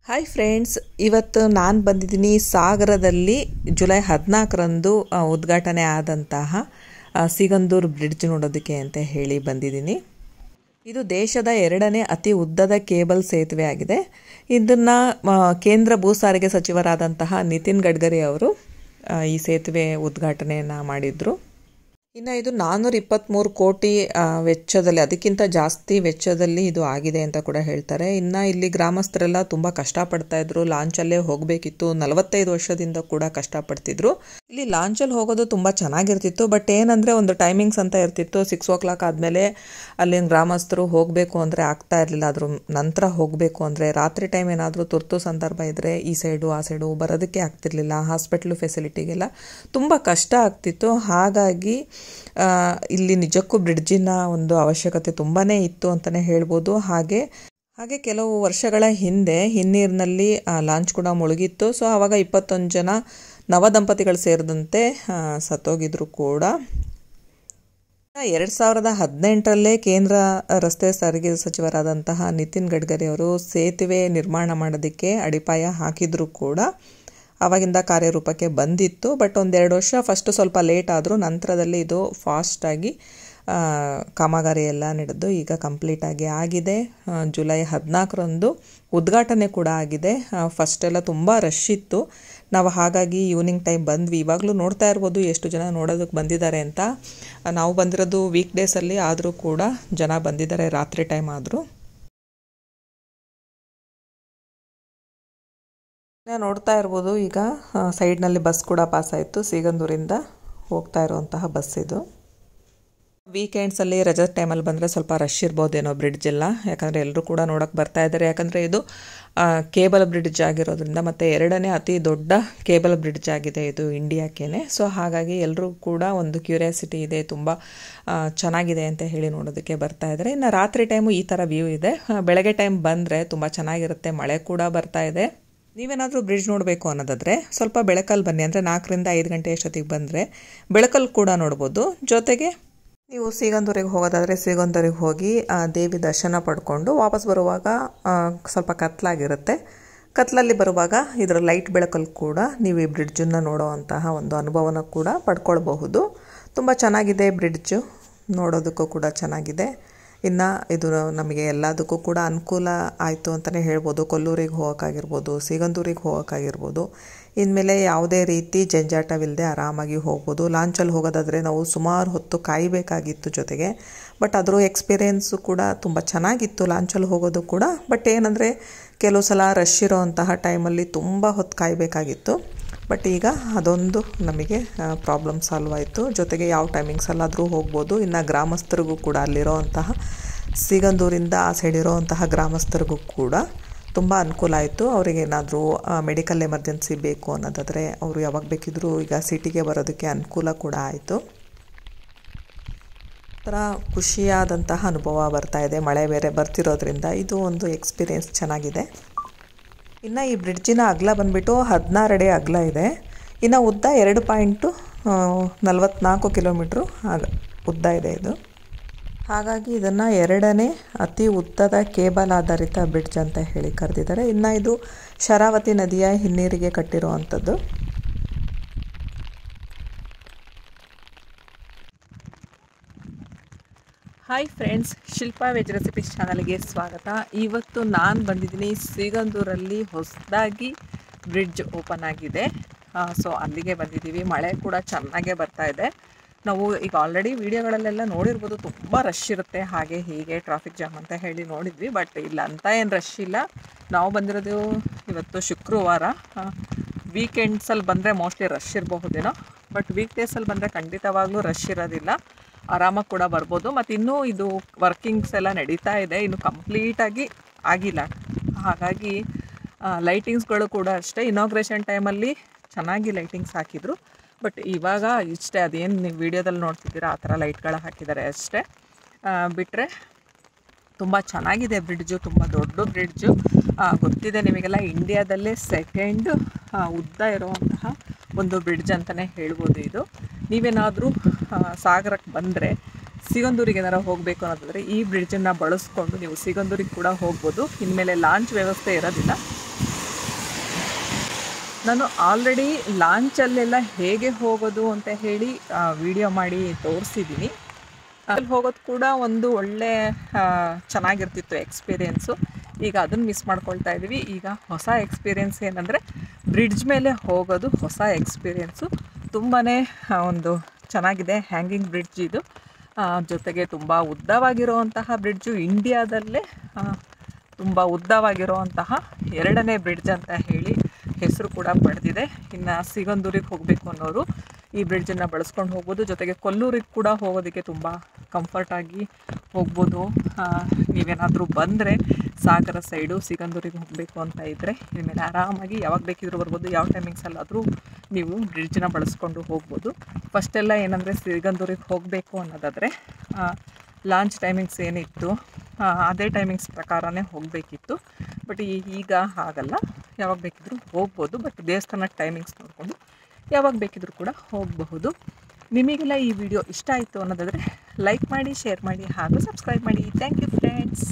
Hi friends, ಇವತ್ತು ನಾನು ಬಂದಿದ್ದೀನಿ ಸಾಗರದಲ್ಲಿ ಜುಲೈ 14ರಂದು ಉದ್ಘಾಟನೆ ಆದಂತಹ ಸಿಗಂದೂರು ಬ್ರಿಡ್ಜ್ ನೋಡೋದಕ್ಕೆ ಅಂತ ಹೇಳಿ ಬಂದಿದ್ದೀನಿ. ಇದು ದೇಶದ 2ನೇ ಅತಿ ಉದ್ದದ ಕೇಬಲ್ ಸೇತುವೆ ಆಗಿದೆ. ಇದನ್ನು ಕೇಂದ್ರ ಭೂ ಸಾರಿಗೆ ಸಚಿವರಾದಂತಹ ನಿತಿನ್ ಗಡ್ಕರಿ ಅವರು ಈ ಸೇತುವೆ ಉದ್ಘಾಟನೆಯನ್ನು ಮಾಡಿದರು. ಇನ್ನು ಇದು 423 ಕೋಟಿ ವೆಚ್ಚದಲ್ಲಿ, ಅದಕ್ಕಿಂತ ಜಾಸ್ತಿ ವೆಚ್ಚದಲ್ಲಿ ಇದು ಆಗಿದೆ ಅಂತ ಕೂಡ ಹೇಳ್ತಾರೆ. ಇನ್ನು ಇಲ್ಲಿ ಗ್ರಾಮಸ್ಥರೆಲ್ಲ ತುಂಬ ಕಷ್ಟಪಡ್ತಾ ಇದ್ರು. ಲಾಂಚಲ್ಲೇ ಹೋಗಬೇಕಿತ್ತು. 45 ವರ್ಷದಿಂದ ಕೂಡ ಕಷ್ಟಪಡ್ತಿದ್ರು. ಇಲ್ಲಿ ಲಾಂಚಲ್ಲಿ ಹೋಗೋದು ತುಂಬ ಚೆನ್ನಾಗಿರ್ತಿತ್ತು. ಬಟ್ ಏನಂದರೆ ಒಂದು ಟೈಮಿಂಗ್ಸ್ ಅಂತ ಇರ್ತಿತ್ತು. 6 o'clock ಆದಮೇಲೆ ಅಲ್ಲಿನ ಗ್ರಾಮಸ್ಥರು ಹೋಗಬೇಕು ಅಂದರೆ ಆಗ್ತಾ ಇರಲಿಲ್ಲ. ಅದ್ರ ನಂತರ ಹೋಗಬೇಕು ಅಂದರೆ ರಾತ್ರಿ ಟೈಮ್ ಏನಾದರೂ ತುರ್ತು ಸಂದರ್ಭ ಇದ್ದರೆ ಈ ಸೈಡು ಆ ಸೈಡು ಬರೋದಕ್ಕೆ ಆಗ್ತಿರ್ಲಿಲ್ಲ. ಹಾಸ್ಪಿಟ್ಲು ಫೆಸಿಲಿಟಿಗೆಲ್ಲ ತುಂಬ ಕಷ್ಟ ಆಗ್ತಿತ್ತು. ಹಾಗಾಗಿ ಇಲ್ಲಿ ನಿಜಕ್ಕೂ ಬ್ರಿಡ್ಜಿನ ಒಂದು ಅವಶ್ಯಕತೆ ತುಂಬಾ ಇತ್ತು ಅಂತಲೇ ಹೇಳ್ಬೋದು. ಹಾಗೆ ಕೆಲವು ವರ್ಷಗಳ ಹಿಂದೆ ಹಿನ್ನೀರಿನಲ್ಲಿ ಲಾಂಚ್ ಕೂಡ ಮುಳುಗಿತ್ತು. ಸೊ ಆವಾಗ 21 ಜನ ನವದಂಪತಿಗಳು ಸೇರಿದಂತೆ ಸತ್ತೋಗಿದ್ರು ಕೂಡ. 2018ರಲ್ಲೇ ಕೇಂದ್ರ ರಸ್ತೆ ಸಾರಿಗೆ ಸಚಿವರಾದಂತಹ ನಿತಿನ್ ಗಡ್ಕರಿ ಅವರು ಸೇತುವೆ ನಿರ್ಮಾಣ ಮಾಡೋದಕ್ಕೆ ಅಡಿಪಾಯ ಹಾಕಿದ್ರು ಕೂಡ ಆವಾಗಿಂದ ಕಾರ್ಯರೂಪಕ್ಕೆ ಬಂದಿತ್ತು. ಬಟ್ 1-2 ವರ್ಷ ಫಸ್ಟ್ ಸ್ವಲ್ಪ ಲೇಟ್ ಆದರೂ ನಂತರದಲ್ಲಿ ಇದು ಫಾಸ್ಟಾಗಿ ಕಾಮಗಾರಿ ಎಲ್ಲ ನಡೆದು ಈಗ ಕಂಪ್ಲೀಟಾಗಿ ಆಗಿದೆ. ಜುಲೈ 14ರಂದು ಉದ್ಘಾಟನೆ ಕೂಡ ಆಗಿದೆ. ಫಸ್ಟೆಲ್ಲ ತುಂಬ ರಶ್ ಇತ್ತು. ನಾವು ಹಾಗಾಗಿ ಈವ್ನಿಂಗ್ ಟೈಮ್ ಬಂದ್ವಿ. ಇವಾಗಲೂ ನೋಡ್ತಾ ಇರ್ಬೋದು ಎಷ್ಟು ಜನ ನೋಡೋದಕ್ಕೆ ಬಂದಿದ್ದಾರೆ ಅಂತ. ನಾವು ಬಂದಿರೋದು ವೀಕ್ ಡೇಸಲ್ಲಿ, ಆದರೂ ಕೂಡ ಜನ ಬಂದಿದ್ದಾರೆ ರಾತ್ರಿ ಟೈಮ್ ಆದರೂ. ನೋಡ್ತಾ ಇರ್ಬೋದು ಈಗ ಸೈಡ್ನಲ್ಲಿ ಬಸ್ ಕೂಡ ಪಾಸ್ ಆಯಿತು. ಸಿಗಂದೂರಿಂದ ಹೋಗ್ತಾ ಇರುವಂತಹ ಬಸ್ ಇದು. ವೀಕೆಂಡ್ಸಲ್ಲಿ ರಜಾ ಟೈಮಲ್ಲಿ ಬಂದರೆ ಸ್ವಲ್ಪ ರಶ್ ಇರ್ಬೋದೇನೋ ಬ್ರಿಡ್ಜ್ ಎಲ್ಲ, ಯಾಕಂದರೆ ಎಲ್ಲರೂ ಕೂಡ ನೋಡೋಕ್ಕೆ ಬರ್ತಾ ಇದ್ದಾರೆ. ಯಾಕಂದರೆ ಇದು ಕೇಬಲ್ ಬ್ರಿಡ್ಜ್ ಆಗಿರೋದ್ರಿಂದ ಮತ್ತು 2ನೇ ಅತಿ ದೊಡ್ಡ ಕೇಬಲ್ ಬ್ರಿಡ್ಜ್ ಆಗಿದೆ ಇದು ಇಂಡಿಯಾಕ್ಕೇನೆ. ಸೊ ಹಾಗಾಗಿ ಎಲ್ಲರೂ ಕೂಡ ಒಂದು ಕ್ಯೂರಿಯಾಸಿಟಿ ಇದೆ, ತುಂಬ ಚೆನ್ನಾಗಿದೆ ಅಂತ ಹೇಳಿ ನೋಡೋದಕ್ಕೆ ಬರ್ತಾ ಇದ್ದಾರೆ. ಇನ್ನು ರಾತ್ರಿ ಟೈಮು ಈ ಥರ ವ್ಯೂ ಇದೆ. ಬೆಳಗ್ಗೆ ಟೈಮ್ ಬಂದರೆ ತುಂಬ ಚೆನ್ನಾಗಿರುತ್ತೆ. ಮಳೆ ಕೂಡ ಬರ್ತಾ ಇದೆ. ನೀವೇನಾದರೂ ಬ್ರಿಡ್ಜ್ ನೋಡಬೇಕು ಅನ್ನೋದಾದರೆ ಸ್ವಲ್ಪ ಬೆಳಕಲ್ಲಿ ಬನ್ನಿ. ಅಂದರೆ 4ರಿಂದ 5 ಗಂಟೆ ಅಷ್ಟೊತ್ತಿಗೆ ಬಂದರೆ ಬೆಳಕಲ್ಲಿ ಕೂಡ ನೋಡ್ಬೋದು. ಜೊತೆಗೆ ನೀವು ಸಿಗಂದೂರಿಗೆ ಹೋಗೋದಾದರೆ ಸಿಗಂದೂರಿಗೆ ಹೋಗಿ ದೇವಿ ದರ್ಶನ ಪಡ್ಕೊಂಡು ವಾಪಸ್ ಬರುವಾಗ ಸ್ವಲ್ಪ ಕತ್ಲಾಗಿರುತ್ತೆ. ಕತ್ಲಲ್ಲಿ ಬರುವಾಗ ಇದರ ಲೈಟ್ ಬೆಳಕಲ್ಲಿ ಕೂಡ ನೀವು ಈ ಬ್ರಿಡ್ಜನ್ನು ನೋಡೋವಂತಹ ಒಂದು ಅನುಭವನ ಕೂಡ ಪಡ್ಕೊಳ್ಬಹುದು. ತುಂಬ ಚೆನ್ನಾಗಿದೆ ಬ್ರಿಡ್ಜು, ನೋಡೋದಕ್ಕೂ ಕೂಡ ಚೆನ್ನಾಗಿದೆ. ಇನ್ನು ಇದು ನಮಗೆ ಎಲ್ಲದಕ್ಕೂ ಕೂಡ ಅನುಕೂಲ ಆಯಿತು ಅಂತಲೇ ಹೇಳ್ಬೋದು. ಕೊಲ್ಲೂರಿಗೆ ಹೋಗೋಕ್ಕಾಗಿರ್ಬೋದು, ಸಿಗಂದೂರಿಗೆ ಹೋಗೋಕ್ಕಾಗಿರ್ಬೋದು. ಇನ್ಮೇಲೆ ಯಾವುದೇ ರೀತಿ ಜಂಜಾಟವಿಲ್ಲದೆ ಆರಾಮಾಗಿ ಹೋಗ್ಬೋದು. ಲಾಂಚಲ್ಲಿ ಹೋಗೋದಾದರೆ ನಾವು ಸುಮಾರು ಹೊತ್ತು ಕಾಯಬೇಕಾಗಿತ್ತು ಜೊತೆಗೆ. ಬಟ್ ಅದರ ಎಕ್ಸ್ಪೀರಿಯೆನ್ಸು ಕೂಡ ತುಂಬ ಚೆನ್ನಾಗಿತ್ತು ಲಾಂಚಲ್ಲಿ ಹೋಗೋದು ಕೂಡ. ಬಟ್ ಏನಂದರೆ ಕೆಲವು ಸಲ ರಶ್ ಇರೋವಂತಹ ಟೈಮಲ್ಲಿ ತುಂಬ ಹೊತ್ತು ಕಾಯಬೇಕಾಗಿತ್ತು. ಬಟ್ ಈಗ ಅದೊಂದು ನಮಗೆ ಪ್ರಾಬ್ಲಮ್ ಸಾಲ್ವ್ ಆಯಿತು. ಜೊತೆಗೆ ಯಾವ ಟೈಮಿಂಗ್ಸಲ್ಲಾದರೂ ಹೋಗ್ಬೋದು. ಇನ್ನು ಗ್ರಾಮಸ್ಥರಿಗೂ ಕೂಡ ಅಲ್ಲಿರೋವಂತಹ ಸಿಗಂದೂರಿಂದ ಆ ಸೈಡ್ ಇರೋವಂತಹ ಗ್ರಾಮಸ್ಥರಿಗೂ ಕೂಡ ತುಂಬ ಅನುಕೂಲ ಆಯಿತು. ಅವರಿಗೇನಾದರೂ ಮೆಡಿಕಲ್ ಎಮರ್ಜೆನ್ಸಿ ಬೇಕು ಅನ್ನೋದಾದರೆ ಅವರು ಯಾವಾಗ ಬೇಕಿದ್ದರೂ ಈಗ ಸಿಟಿಗೆ ಬರೋದಕ್ಕೆ ಅನುಕೂಲ ಕೂಡ ಆಯಿತು. ಒಂಥರ ಖುಷಿಯಾದಂತಹ ಅನುಭವ ಬರ್ತಾ ಇದೆ. ಮಳೆ ಬೇರೆ ಬರ್ತಿರೋದ್ರಿಂದ ಇದು ಒಂದು ಎಕ್ಸ್ಪೀರಿಯೆನ್ಸ್ ಚೆನ್ನಾಗಿದೆ. ಇನ್ನು ಈ ಬ್ರಿಡ್ಜಿನ ಅಗಲ ಬಂದುಬಿಟ್ಟು 16 ಅಡಿ ಅಗಲ ಇದೆ. ಇನ್ನು ಉದ್ದ 2.44 ಕಿಲೋಮೀಟ್ರು ಉದ್ದ ಇದೆ ಇದು. ಹಾಗಾಗಿ ಇದನ್ನು 2ನೇ ಅತಿ ಉದ್ದದ ಕೇಬಲ್ ಆಧಾರಿತ ಬ್ರಿಡ್ಜ್ ಅಂತ ಹೇಳಿ ಕರೆದಿದ್ದಾರೆ. ಇನ್ನು ಇದು ಶರಾವತಿ ನದಿಯ ಹಿನ್ನೀರಿಗೆ ಕಟ್ಟಿರುವಂಥದ್ದು. Hi friends, Shilpa veg recipes ಚಾನಲ್ಗೆ ಸ್ವಾಗತ. ಇವತ್ತು ನಾನು ಬಂದಿದ್ದೀನಿ ಸಿಗಂದೂರಲ್ಲಿ ಹೊಸದಾಗಿ ಬ್ರಿಡ್ಜ್ ಓಪನ್ ಆಗಿದೆ. ಸೊ ಅಲ್ಲಿಗೆ ಬಂದಿದ್ದೀವಿ. ಮಳೆ ಕೂಡ ಚೆನ್ನಾಗೇ ಬರ್ತಾ ಇದೆ. ನಾವು ಈಗ ಆಲ್ರೆಡಿ ವಿಡಿಯೋಗಳಲ್ಲೆಲ್ಲ ನೋಡಿರ್ಬೋದು, ತುಂಬ ರಶ್ ಇರುತ್ತೆ, ಹಾಗೆ ಹೀಗೆ ಟ್ರಾಫಿಕ್ ಜಾಮ್ ಅಂತ ಹೇಳಿ ನೋಡಿದ್ವಿ. ಬಟ್ ಇಲ್ಲ ಅಂತ ಏನು ರಶ್ ಇಲ್ಲ. ನಾವು ಬಂದಿರೋದು ಇವತ್ತು ಶುಕ್ರವಾರ. ವೀಕೆಂಡ್ಸಲ್ಲಿ ಬಂದರೆ ಮೋಸ್ಟ್ಲಿ ರಶ್ ಇರಬಹುದೇನೋ. ಬಟ್ ವೀಕ್ ಡೇಸಲ್ಲಿ ಬಂದರೆ ಖಂಡಿತವಾಗ್ಲೂ ರಶ್ ಇರೋದಿಲ್ಲ, ಆರಾಮಾಗಿ ಕೂಡ ಬರ್ಬೋದು. ಮತ್ತು ಇನ್ನೂ ಇದು ವರ್ಕಿಂಗ್ಸ್ ಎಲ್ಲ ನಡೀತಾ ಇದೆ, ಇನ್ನು ಕಂಪ್ಲೀಟಾಗಿ ಆಗಿಲ್ಲ. ಹಾಗಾಗಿ ಲೈಟಿಂಗ್ಸ್ಗಳು ಕೂಡ ಅಷ್ಟೇ ಇನಾಗ್ರೇಷನ್ ಟೈಮಲ್ಲಿ ಚೆನ್ನಾಗಿ ಲೈಟಿಂಗ್ಸ್ ಹಾಕಿದರು. ಬಟ್ ಇವಾಗ ಇಷ್ಟೇ, ಅದೇನು ನೀವು ವಿಡಿಯೋದಲ್ಲಿ ನೋಡ್ತಿದ್ದೀರಾ ಆ ಥರ ಲೈಟ್ಗಳು ಹಾಕಿದ್ದಾರೆ ಅಷ್ಟೇ. ಬಿಟ್ಟರೆ ತುಂಬ ಚೆನ್ನಾಗಿದೆ ಬ್ರಿಡ್ಜು, ತುಂಬ ದೊಡ್ಡ ಬ್ರಿಡ್ಜು. ಗೊತ್ತಿದೆ ನಿಮಗೆಲ್ಲ, ಇಂಡಿಯಾದಲ್ಲೇ 2nd ಉದ್ದ ಇರುವಂತಹ ಒಂದು ಬ್ರಿಡ್ಜ್ ಅಂತಲೇ ಹೇಳ್ಬೋದು ಇದು. ನೀವೇನಾದರೂ ಸಾಗರಕ್ಕೆ ಬಂದರೆ ಸಿಗಂದೂರಿಗೆ ಏನಾರು ಹೋಗಬೇಕು ಅನ್ನೋದಾದರೆ ಈ ಬ್ರಿಡ್ಜನ್ನು ಬಳಸ್ಕೊಂಡು ನೀವು ಸಿಗಂದೂರಿಗೆ ಕೂಡ ಹೋಗ್ಬೋದು. ಇನ್ಮೇಲೆ ಲಾಂಚ್ ವ್ಯವಸ್ಥೆ ಇರೋದಿಲ್ಲ. ನಾನು ಆಲ್ರೆಡಿ ಲಾಂಚಲ್ಲೆಲ್ಲ ಹೇಗೆ ಹೋಗೋದು ಅಂತ ಹೇಳಿ ವಿಡಿಯೋ ಮಾಡಿ ತೋರಿಸಿದ್ದೀನಿ. ಅಲ್ಲಿ ಹೋಗೋದು ಕೂಡ ಒಂದು ಒಳ್ಳೆ ಚೆನ್ನಾಗಿರ್ತಿತ್ತು ಎಕ್ಸ್ಪೀರಿಯೆನ್ಸು. ಈಗ ಅದನ್ನು ಮಿಸ್ ಮಾಡ್ಕೊಳ್ತಾ ಇದ್ದೀವಿ. ಈಗ ಹೊಸ ಎಕ್ಸ್ಪೀರಿಯೆನ್ಸ್ ಏನಂದರೆ ಬ್ರಿಡ್ಜ್ ಮೇಲೆ ಹೋಗೋದು ಹೊಸ ಎಕ್ಸ್ಪೀರಿಯೆನ್ಸು. ತುಂಬಾ ಒಂದು ಚೆನ್ನಾಗಿದೆ. ಹ್ಯಾಂಗಿಂಗ್ ಬ್ರಿಡ್ಜ್ ಇದು. ಜೊತೆಗೆ ತುಂಬ ಉದ್ದವಾಗಿರುವಂತಹ ಬ್ರಿಡ್ಜು, ಇಂಡಿಯಾದಲ್ಲೇ ತುಂಬ ಉದ್ದವಾಗಿರುವಂತಹ 2ನೇ ಬ್ರಿಡ್ಜ್ ಅಂತ ಹೇಳಿ ಹೆಸರು ಕೂಡ ಪಡೆದಿದೆ. ಇನ್ನು ಸಿಗಂದೂರಿಗೆ ಹೋಗಬೇಕು ಅನ್ನೋರು ಈ ಬ್ರಿಡ್ಜನ್ನು ಬಳಸ್ಕೊಂಡು ಹೋಗ್ಬೋದು. ಜೊತೆಗೆ ಕೊಲ್ಲೂರಿಗೆ ಕೂಡ ಹೋಗೋದಕ್ಕೆ ತುಂಬ ಕಂಫರ್ಟಾಗಿ ಹೋಗ್ಬೋದು. ನೀವೇನಾದರೂ ಬಂದರೆ ಸಾಗರ ಸೈಡು ಸಿಗಂದೂರಿಗೆ ಹೋಗಬೇಕು ಅಂತ ಇದ್ದರೆ ಇದ್ರ ಮೇಲೆ ಆರಾಮಾಗಿ ಯಾವಾಗ ಬೇಕಿದ್ರೂ ಬರ್ಬೋದು. ಯಾವ ಟೈಮಿಂಗ್ಸಲ್ಲಾದರೂ ನೀವು ಬ್ರಿಡ್ಜನ್ನ ಬಳಸ್ಕೊಂಡು ಹೋಗ್ಬೋದು. ಫಸ್ಟೆಲ್ಲ ಏನಂದರೆ ಸಿಗಂದೂರಿಗೆ ಹೋಗಬೇಕು ಅನ್ನೋದಾದರೆ ಲಾಂಚ್ ಟೈಮಿಂಗ್ಸ್ ಏನಿತ್ತು ಅದೇ ಟೈಮಿಂಗ್ಸ್ ಪ್ರಕಾರನೇ ಹೋಗಬೇಕಿತ್ತು. ಬಟ್ ಈಗ ಹಾಗಲ್ಲ, ಯಾವಾಗ ಬೇಕಿದ್ರೂ ಹೋಗ್ಬೋದು. ಬಟ್ ದೇವಸ್ಥಾನದ ಟೈಮಿಂಗ್ಸ್ ನೋಡಿಕೊಂಡು ಯಾವಾಗ ಬೇಕಿದ್ರೂ ಕೂಡ ಹೋಗಬಹುದು. ನಿಮಗೆಲ್ಲ ಈ ವಿಡಿಯೋ ಇಷ್ಟ ಆಯಿತು ಅನ್ನೋದಾದರೆ ಲೈಕ್ ಮಾಡಿ, ಶೇರ್ ಮಾಡಿ ಹಾಗೂ ಸಬ್ಸ್ಕ್ರೈಬ್ ಮಾಡಿ. Thank you friends.